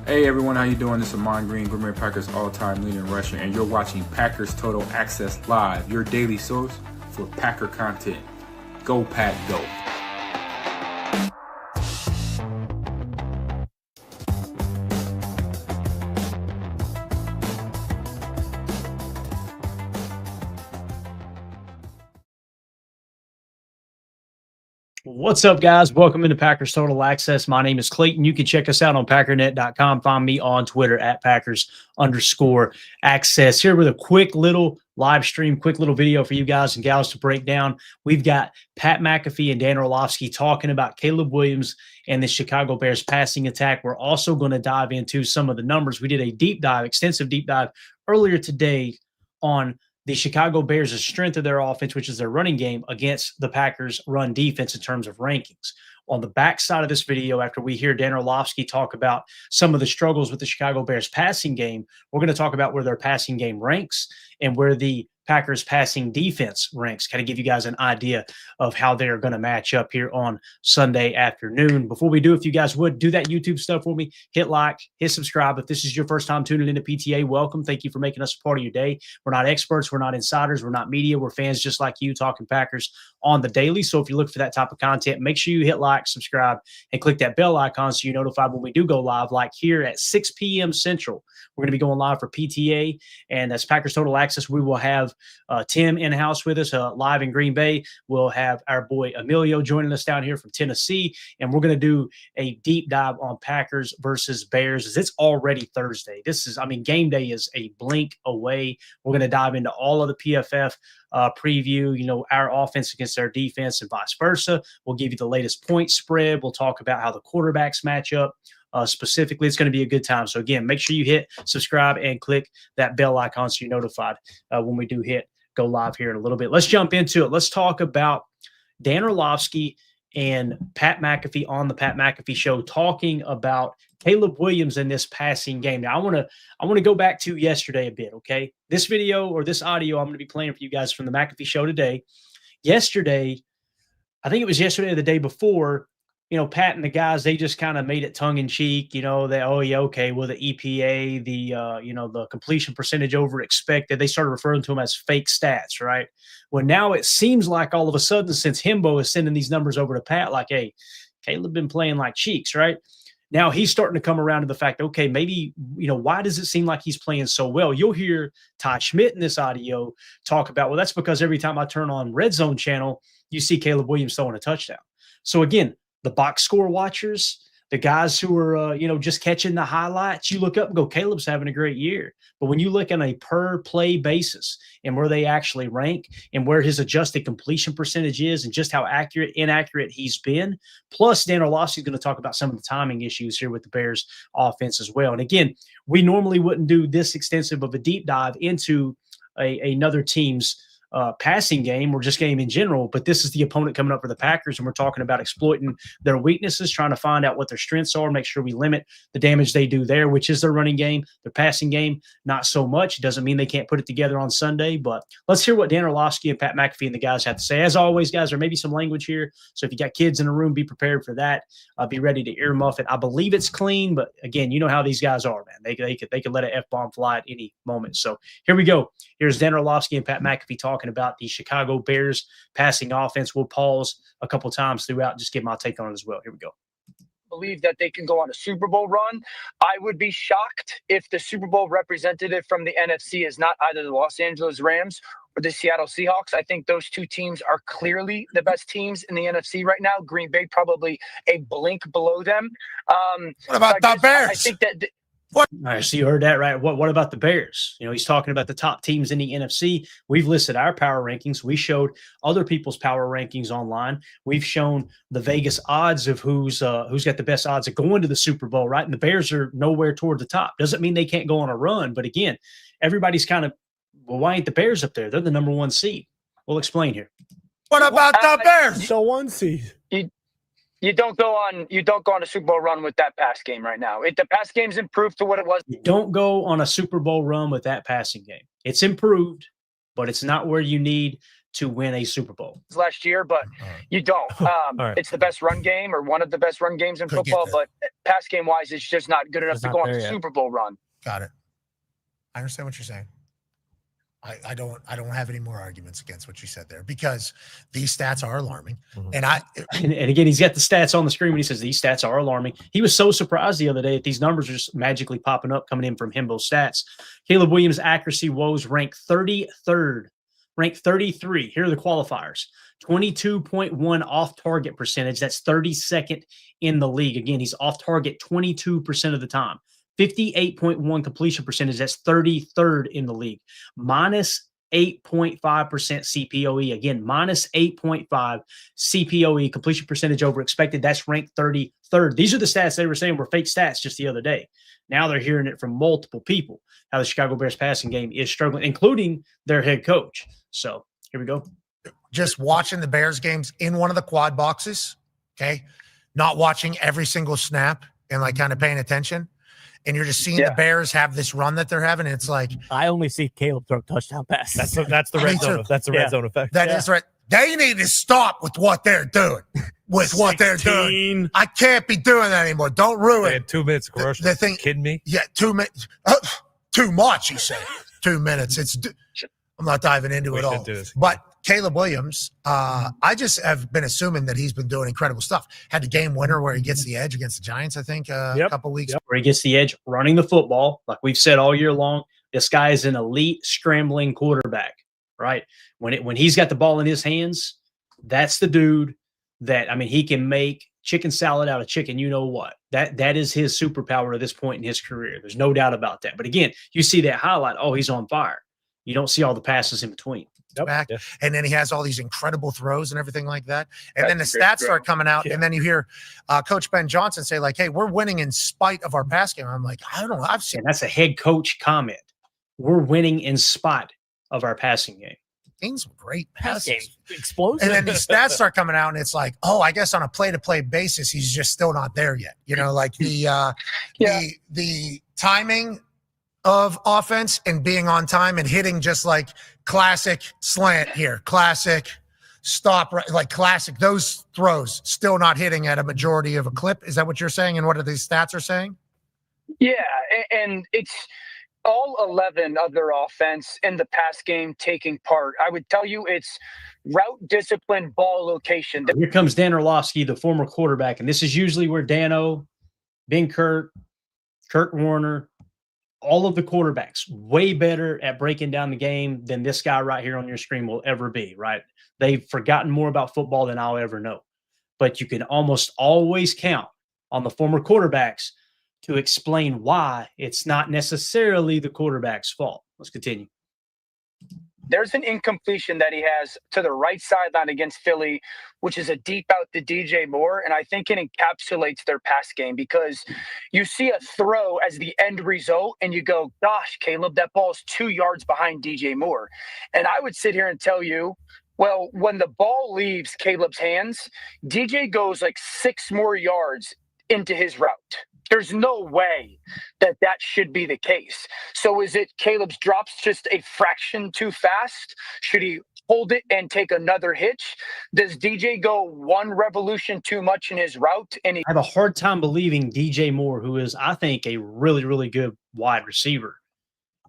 Hey everyone, how you doing? This is Amon Green, Green Bay Packers all-time leader in rushing, and you're watching Packers Total Access Live, your daily source for Packer content. Go Pack, go! What's up, guys? Welcome into Packers Total Access. My name is Clayton. You can check us out on packernet.com. Find me on Twitter at Packers_access. Here with a quick little live stream, quick little video for you guys and gals to break down. We've got Pat McAfee and Dan Orlovsky talking about Caleb Williams and the Chicago Bears passing attack. We're also going to dive into some of the numbers. We did a deep dive, extensive deep dive earlier today on the Chicago Bears' strength of their offense, which is their running game, against the Packers' run defense in terms of rankings. On the back side of this video, after we hear Dan Orlovsky talk about some of the struggles with the Chicago Bears passing game, we're going to talk about where their passing game ranks and where the Packers passing defense ranks, kind of give you guys an idea of how they're going to match up here on Sunday afternoon. Before we do, if you guys would do that YouTube stuff for me, hit like, hit subscribe. If this is your first time tuning into PTA, welcome. Thank you for making us a part of your day. We're not experts. We're not insiders. We're not media. We're fans just like you talking Packers on the daily. So if you look for that type of content, make sure you hit like, subscribe, and click that bell icon so you're notified when we do go live, like here at 6 p.m. Central. We're going to be going live for PTA, and that's Packers Total Access. We will have Tim in-house with us live in Green Bay. We'll have our boy Emilio joining us down here from Tennessee, and we're going to do a deep dive on Packers versus Bears, as it's already Thursday. Game day is a blink away. We're going to dive into all of the PFF preview, our offense against their defense and vice versa. We'll give you the latest point spread. We'll talk about how the quarterbacks match up. Specifically, it's going to be a good time. So again, make sure you hit subscribe and click that bell icon so you're notified when we do hit go live here in a little bit. Let's jump into it. Let's talk about Dan Orlovsky and Pat McAfee on the Pat McAfee Show talking about Caleb Williams in this passing game. Now, I want to go back to yesterday a bit, okay? This video or this audio I'm going to be playing for you guys from the McAfee Show today. Yesterday, I think it was yesterday or the day before, Pat and the guys, they just kind of made it tongue in cheek, the EPA, the completion percentage over expected. They started referring to them as fake stats, right? Well, now it seems like all of a sudden, since Himbo is sending these numbers over to Pat, like, hey, Caleb been playing like cheeks, right? Now he's starting to come around to the fact, okay, maybe, why does it seem like he's playing so well? You'll hear Todd Schmidt in this audio talk about, well, that's because every time I turn on Red Zone channel, you see Caleb Williams throwing a touchdown. So again, the box score watchers, the guys who are, just catching the highlights, you look up and go, Caleb's having a great year. But when you look on a per play basis and where they actually rank and where his adjusted completion percentage is and just how inaccurate he's been, plus Dan Orlovsky is going to talk about some of the timing issues here with the Bears offense as well. And again, we normally wouldn't do this extensive of a deep dive into another team's passing game or just game in general, but this is the opponent coming up for the Packers, and we're talking about exploiting their weaknesses, trying to find out what their strengths are, make sure we limit the damage they do there, which is their running game. Their passing game, not so much. It doesn't mean they can't put it together on Sunday, but let's hear what Dan Orlovsky and Pat McAfee and the guys have to say. As always, guys, there may be some language here, so if you got kids in the room, be prepared for that. Be ready to earmuff it. I believe it's clean, but again, you know how these guys are, man. They could let an F-bomb fly at any moment. So here we go. Here's Dan Orlovsky and Pat McAfee talking about the Chicago Bears passing offense. We'll pause a couple times throughout and just give my take on it as well. Here we go. Believe that they can go on a Super Bowl run. I would be shocked if the Super Bowl representative from the NFC is not either the Los Angeles Rams or the Seattle Seahawks. I think those two teams are clearly the best teams in the NFC right now. Green Bay probably a blink below them. What about the Bears? I think that All right, so you heard that, right? What about the Bears? He's talking about the top teams in the NFC. We've listed our power rankings. We showed other people's power rankings online. We've shown the Vegas odds of who's got the best odds of going to the Super Bowl, right? And the Bears are nowhere toward the top. Doesn't mean they can't go on a run, but again, everybody's kind of, well, why ain't the Bears up there? They're the number one seed. We'll explain here. What about the Bears? So one seed. You don't go on a Super Bowl run with that pass game right now. The pass game's improved to what it was. You don't go on a Super Bowl run with that passing game. It's improved, but it's not where you need to win a Super Bowl. Last year, but you don't. It's the best run game or one of the best run games in football, but pass game wise, it's just not good enough to go on the Super Bowl run. Got it. I understand what you're saying. I don't have any more arguments against what you said there because these stats are alarming. And again, he's got the stats on the screen when he says these stats are alarming. He was so surprised the other day that these numbers are just magically popping up coming in from Himbo Stats. Caleb Williams' accuracy woes ranked 33rd. Ranked 33. Here are the qualifiers. 22.1 off-target percentage. That's 32nd in the league. Again, he's off-target 22% of the time. 58.1 completion percentage. That's 33rd in the league. Minus 8.5% CPOE. Again, minus 8.5 CPOE, completion percentage over expected. That's ranked 33rd. These are the stats they were saying were fake stats just the other day. Now they're hearing it from multiple people, how the Chicago Bears passing game is struggling, including their head coach. So here we go. Just watching the Bears games in one of the quad boxes, okay? Not watching every single snap and like kind of paying attention. And you're just seeing the Bears have this run that they're having. And it's like I only see Caleb throw touchdown passes. That's the red zone. That's the red zone effect. That is right. They need to stop with what they're doing. What they're doing. I can't be doing that anymore. Don't ruin. They had 2 minutes of commercial. The thing, kidding me? Yeah, 2 minutes. Too much, you say. 2 minutes. I'm not diving into it all. But Caleb Williams, I just have been assuming that he's been doing incredible stuff. Had the game winner where he gets the edge against the Giants, I think, a couple weeks. Where he gets the edge running the football, like we've said all year long. This guy is an elite scrambling quarterback, right? When he's got the ball in his hands, that's the dude that, I mean, he can make chicken salad out of chicken. You know what? That is his superpower at this point in his career. There's no doubt about that. But again, you see that highlight. Oh, he's on fire. You don't see all the passes in between. Back, and then he has all these incredible throws and everything like that. And then the stats start coming out, and then you hear Coach Ben Johnson say, like, hey, we're winning in spite of our pass game. I'm like, I don't know. I've seen that's a head coach comment. We're winning in spite of our passing game. Things great pass game. Explosive. And then these stats start coming out, and it's like, oh, I guess on a play-to-play basis, he's just still not there yet. You know, like the timing of offense and being on time and hitting just like classic slant here, classic stop, like classic, those throws still not hitting at a majority of a clip. Is that what you're saying? And what are these stats are saying? Yeah. And it's all 11 of their offense in the pass game taking part. I would tell you it's route discipline, ball location. Here comes Dan Orlovsky, the former quarterback. And this is usually where Dano, Ben Kurt Warner, all of the quarterbacks way better at breaking down the game than this guy right here on your screen will ever be, right? They've forgotten more about football than I'll ever know. But you can almost always count on the former quarterbacks to explain why it's not necessarily the quarterback's fault. Let's continue. There's an incompletion that he has to the right sideline against Philly, which is a deep out to DJ Moore. And I think it encapsulates their pass game because you see a throw as the end result and you go, gosh, Caleb, that ball's 2 yards behind DJ Moore. And I would sit here and tell you, well, when the ball leaves Caleb's hands, DJ goes like 6 more yards into his route. There's no way that should be the case. So is it Caleb's drops just a fraction too fast? Should he hold it and take another hitch? Does DJ go one revolution too much in his route? And I have a hard time believing DJ Moore, who is, I think, a really, really good wide receiver,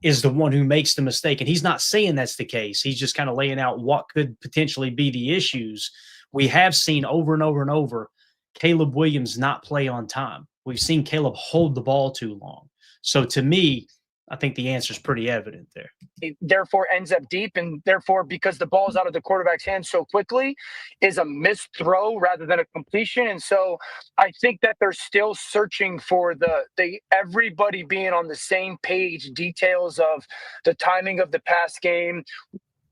is the one who makes the mistake. And he's not saying that's the case. He's just kind of laying out what could potentially be the issues. We have seen over and over and over Caleb Williams not play on time. We've seen Caleb hold the ball too long. So to me, I think the answer is pretty evident there. It therefore ends up deep, and therefore, because the ball's out of the quarterback's hands so quickly, is a missed throw rather than a completion. And so I think that they're still searching for the everybody being on the same page, details of the timing of the pass game,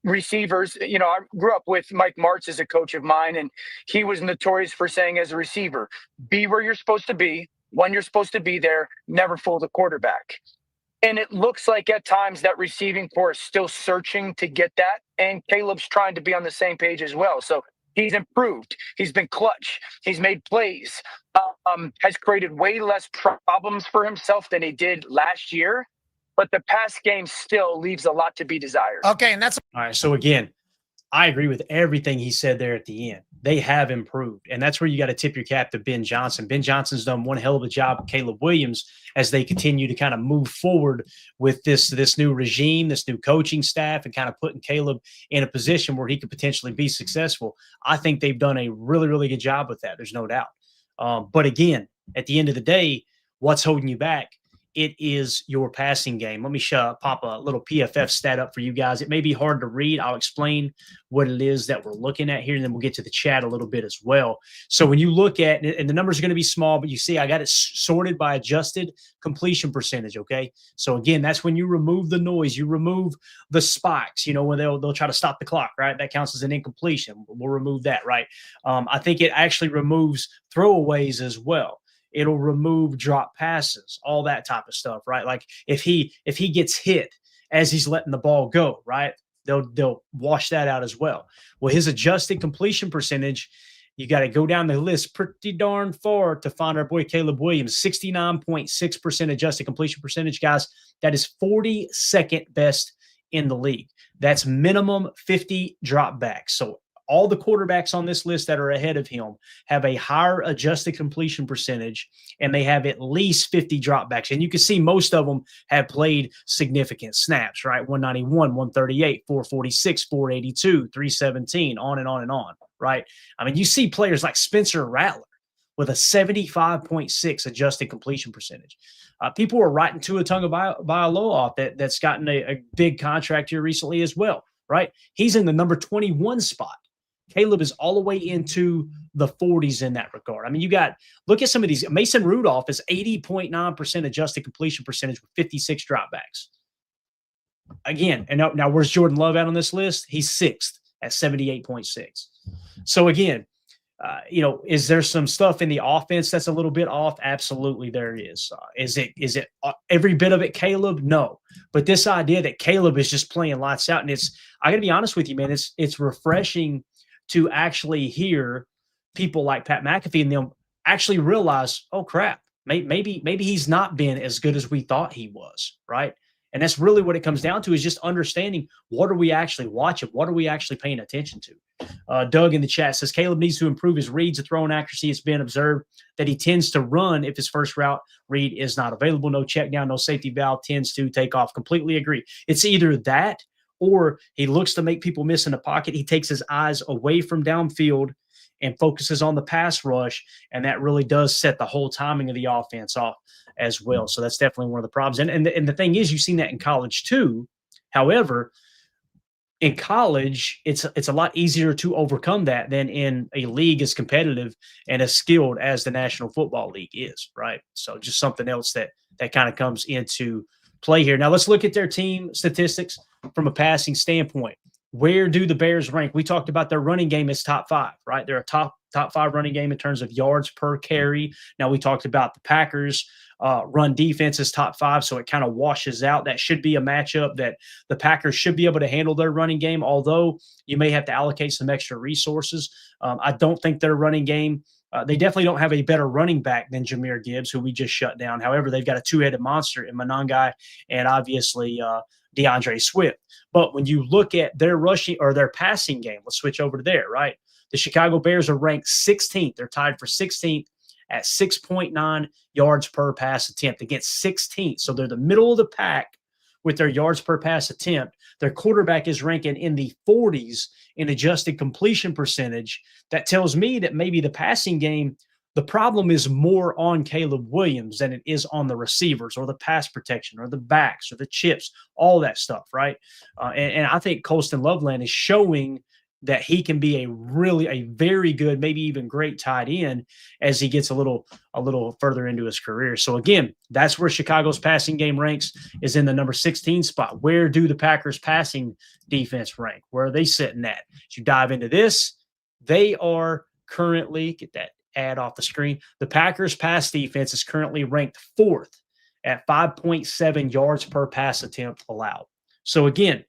receivers. You know, I grew up with Mike Martz as a coach of mine, and he was notorious for saying as a receiver, be where you're supposed to be, when you're supposed to be there, never fool the quarterback. And it looks like at times that receiving corps is still searching to get that. And Caleb's trying to be on the same page as well. So he's improved. He's been clutch. He's made plays, has created way less problems for himself than he did last year. But the pass game still leaves a lot to be desired. Okay, and that's all right. So again, I agree with everything he said there at the end. They have improved, and that's where you got to tip your cap to Ben Johnson. Ben Johnson's done one hell of a job with Caleb Williams as they continue to kind of move forward with this new regime, this new coaching staff, and kind of putting Caleb in a position where he could potentially be successful. I think they've done a really, really good job with that. There's no doubt. But again, at the end of the day, what's holding you back? It is your passing game. Let me pop a little PFF stat up for you guys. It may be hard to read. I'll explain what it is that we're looking at here, and then we'll get to the chat a little bit as well. So when you look at, and the numbers are going to be small, but you see I got it sorted by adjusted completion percentage, okay? So again, that's when you remove the noise, you remove the spikes, when they'll try to stop the clock, right? That counts as an incompletion. We'll remove that, right? I think it actually removes throwaways as well. It'll remove drop passes, all that type of stuff, right? Like if he gets hit as he's letting the ball go, right? They'll wash that out as well. Well, his adjusted completion percentage, you got to go down the list pretty darn far to find our boy Caleb Williams, 69.6% adjusted completion percentage, guys. That is 42nd best in the league. That's minimum 50 dropbacks. So all the quarterbacks on this list that are ahead of him have a higher adjusted completion percentage, and they have at least 50 dropbacks. And you can see most of them have played significant snaps, right? 191, 138, 446, 482, 317, on and on and on, right? I mean, you see players like Spencer Rattler with a 75.6 adjusted completion percentage. People are writing Tua Tagovailoa that's gotten a big contract here recently as well, right? He's in the number 21 spot. Caleb is all the way into the 40s in that regard. I mean, look at some of these. Mason Rudolph is 80.9% adjusted completion percentage with 56 dropbacks. Again, and now where's Jordan Love at on this list? He's 6th at 78.6. So again, is there some stuff in the offense that's a little bit off? Absolutely, there is. Is it every bit of it Caleb? No. But this idea that Caleb is just playing lights out, and I got to be honest with you, man, it's refreshing to actually hear people like Pat McAfee and them actually realize, oh crap, maybe he's not been as good as we thought he was, right? And that's really what it comes down to, is just understanding, what are we actually watching? What are we actually paying attention to? Doug in the chat says Caleb needs to improve his reads and throwing accuracy. It's been observed that he tends to run if his first route read is not available. No check down, no safety valve, tends to take off. Completely agree. It's either that, or he looks to make people miss in the pocket. He takes his eyes away from downfield and focuses on the pass rush, and that really does set the whole timing of the offense off as well. So that's definitely one of the problems. And the thing is, you've seen that in college too. However, in college, it's a lot easier to overcome that than in a league as competitive and as skilled as the National Football League is, right? So just something else that kind of comes into play here. Now let's look at their team statistics from a passing standpoint. Where do the Bears rank? We talked about their running game as top 5, right? They're a top 5 running game in terms of yards per carry. Now we talked about the Packers run defense is top 5, so it kind of washes out. That should be a matchup that the Packers should be able to handle their running game, although you may have to allocate some extra resources. I don't think their running game, they definitely don't have a better running back than Jahmyr Gibbs, who we just shut down. However, they've got a two-headed monster in Monangai and obviously DeAndre Swift. But when you look at their rushing or their passing game, let's switch over to there, right? The Chicago Bears are ranked 16th. They're tied for 16th at 6.9 yards per pass attempt against 16th. So they're the middle of the pack with their yards per pass attempt. Their quarterback is ranking in the 40s in adjusted completion percentage. That tells me that maybe the passing game, the problem is more on Caleb Williams than it is on the receivers or the pass protection or the backs or the chips, all that stuff, right? And I think Colston Loveland is showing that he can be a very good, maybe even great tight end as he gets a little further into his career. So again, that's where Chicago's passing game ranks, is in the number 16 spot. Where do the Packers passing defense rank? Where are they sitting at? As you dive into this, they are currently, get that ad off the screen, the Packers pass defense is currently ranked 4th at 5.7 yards per pass attempt allowed. So again,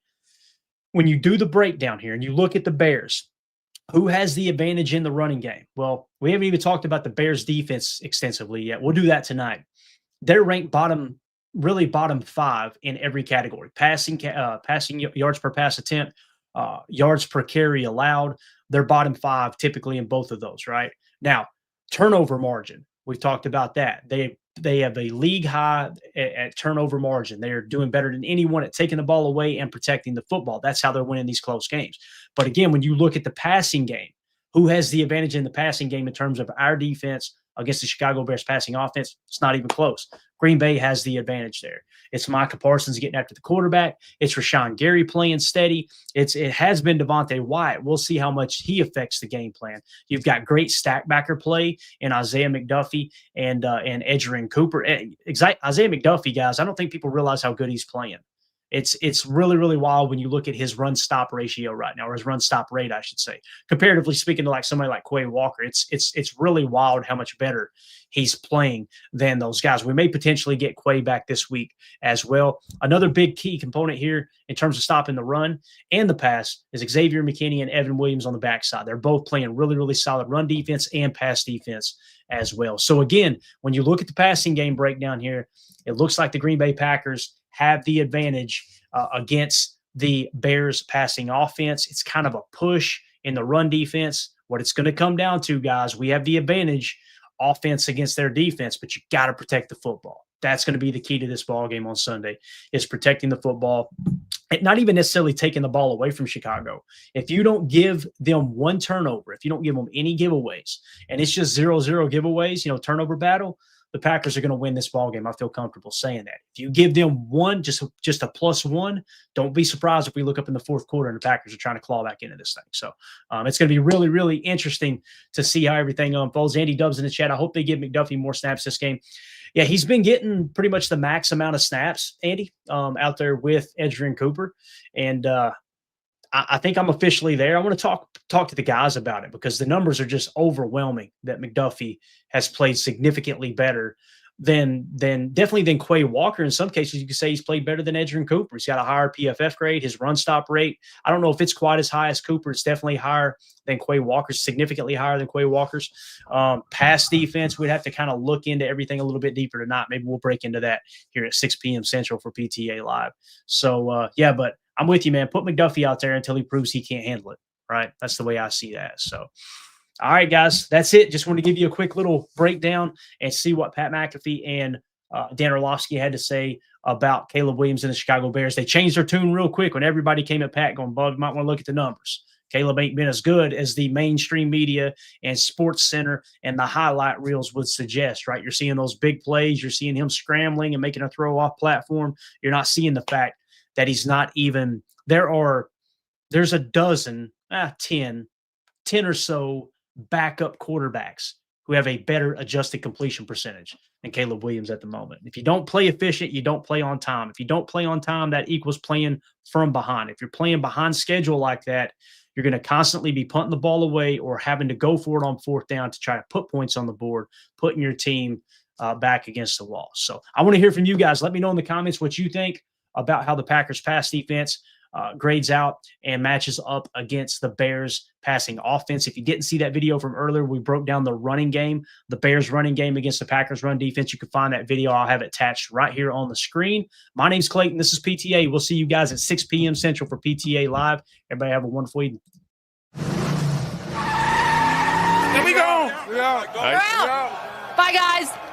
when you do the breakdown here and you look at the Bears, who has the advantage in the running game? Well, we haven't even talked about the Bears defense extensively yet. We'll do that tonight. They're ranked bottom 5 in every category. Passing yards per pass attempt, yards per carry allowed. They're bottom 5 typically in both of those, right? Now, turnover margin, we've talked about that. They have a league high at turnover margin. They're doing better than anyone at taking the ball away and protecting the football. That's how they're winning these close games. But again, when you look at the passing game, who has the advantage in the passing game in terms of our defense against the Chicago Bears passing offense? It's not even close. Green Bay has the advantage there. It's Micah Parsons getting after the quarterback. It's Rashawn Gary playing steady. It has been Devontae Wyatt. We'll see how much he affects the game plan. You've got great stackbacker play in Isaiah McDuffie and Edgerrin Cooper. Isaiah McDuffie, guys, I don't think people realize how good he's playing. It's really, really wild when you look at his run stop ratio right now, or his run stop rate, I should say. Comparatively speaking to like somebody like Quay Walker, it's really wild how much better he's playing than those guys. We may potentially get Quay back this week as well. Another big key component here in terms of stopping the run and the pass is Xavier McKinney and Evan Williams on the backside. They're both playing really, really solid run defense and pass defense as well. So again, when you look at the passing game breakdown here, it looks like the Green Bay Packers have the advantage against the Bears passing offense. It's kind of a push in the run defense. What it's going to come down to, guys, we have the advantage offense against their defense, but you got to protect the football. That's going to be the key to this ball game on Sunday, is protecting the football. And not even necessarily taking the ball away from Chicago. If you don't give them one turnover, if you don't give them any giveaways, and it's just 0-0 giveaways, turnover battle, the Packers are going to win this ball game. I feel comfortable saying that. If you give them one, just a +1, don't be surprised if we look up in the fourth quarter and the Packers are trying to claw back into this thing. So it's going to be really, really interesting to see how everything unfolds. Andy Dubs in the chat, I hope they give McDuffie more snaps this game. Yeah, he's been getting pretty much the max amount of snaps, Andy, out there with Edgerrin Cooper. And I think I'm officially there. I want to talk to the guys about it because the numbers are just overwhelming that McDuffie has played significantly better than Quay Walker. In some cases, you could say he's played better than Edgerrin Cooper. He's got a higher PFF grade. His run stop rate, I don't know if it's quite as high as Cooper. It's definitely higher than Quay Walker's, significantly higher than Quay Walker's. Pass defense, we'd have to kind of look into everything a little bit deeper tonight. Maybe we'll break into that here at 6 p.m. Central for PTA Live. So, yeah, but I'm with you, man. Put McDuffie out there until he proves he can't handle it, right? That's the way I see that. So, all right, guys, that's it. Just wanted to give you a quick little breakdown and see what Pat McAfee and Dan Orlovsky had to say about Caleb Williams and the Chicago Bears. They changed their tune real quick when everybody came at Pat going, Bud, you might want to look at the numbers. Caleb ain't been as good as the mainstream media and Sports Center and the highlight reels would suggest, right? You're seeing those big plays. You're seeing him scrambling and making a throw off platform. You're not seeing the fact that he's not even – there's a dozen, 10 or so backup quarterbacks who have a better adjusted completion percentage than Caleb Williams at the moment. If you don't play efficient, you don't play on time. If you don't play on time, that equals playing from behind. If you're playing behind schedule like that, you're going to constantly be punting the ball away or having to go for it on fourth down to try to put points on the board, putting your team back against the wall. So I want to hear from you guys. Let me know in the comments what you think about how the Packers pass defense grades out and matches up against the Bears passing offense. If you didn't see that video from earlier, we broke down the running game, the Bears running game against the Packers run defense. You can find that video. I'll have it attached right here on the screen. My name's Clayton. This is PTA. We'll see you guys at 6 p.m. Central for PTA Live. Everybody have a wonderful evening. Here we go. We're out. Bye, guys.